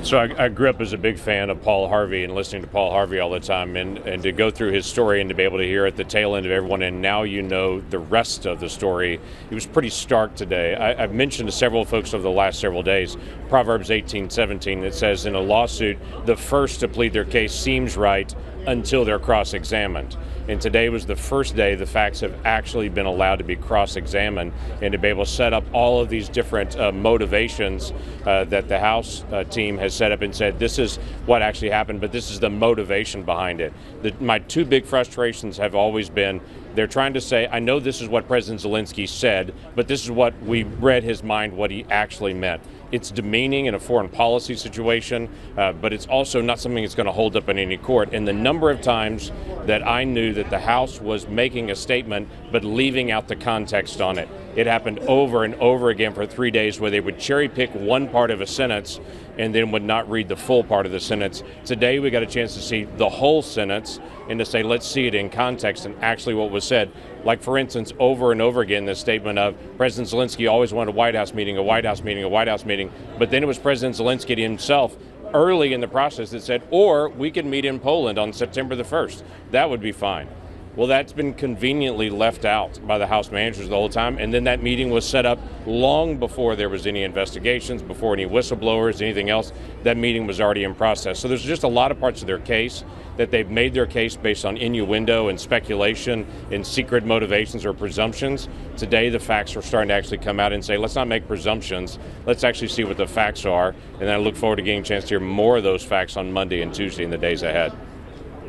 So I grew up as a big fan of Paul Harvey and listening to Paul Harvey all the time, and to go through his story and to be able to hear at the tail end of everyone, and now you know the rest of the story. It was pretty stark today. I've mentioned to several folks over the last several days, Proverbs 18:17, that says in a lawsuit, the first to plead their case seems right until they're cross-examined. And today was the first day the facts have actually been allowed to be cross-examined and to be able to set up all of these different motivations that the House team has set up and said, this is what actually happened, but this is the motivation behind it. My two big frustrations have always been, they're trying to say, I know this is what President Zelensky said, but this is what we read his mind, what he actually meant. It's demeaning in a foreign policy situation, but it's also not something that's going to hold up in any court. And the number of times that I knew that the House was making a statement but leaving out the context on it. It happened over and over again for 3 days where they would cherry pick one part of a sentence and then would not read the full part of the sentence. Today we got a chance to see the whole sentence and to say, let's see it in context and actually what was said. Like, for instance, over and over again, this statement of President Zelensky always wanted a White House meeting, a White House meeting, a White House meeting. But then it was President Zelensky himself early in the process that said, or we can meet in Poland on September the 1st. That would be fine. Well, that's been conveniently left out by the House managers the whole time. And then that meeting was set up long before there was any investigations, before any whistleblowers, anything else. That meeting was already in process. So there's just a lot of parts of their case that they've made their case based on innuendo and speculation and secret motivations or presumptions. Today, the facts are starting to actually come out and say, let's not make presumptions. Let's actually see what the facts are. And I look forward to getting a chance to hear more of those facts on Monday and Tuesday in the days ahead.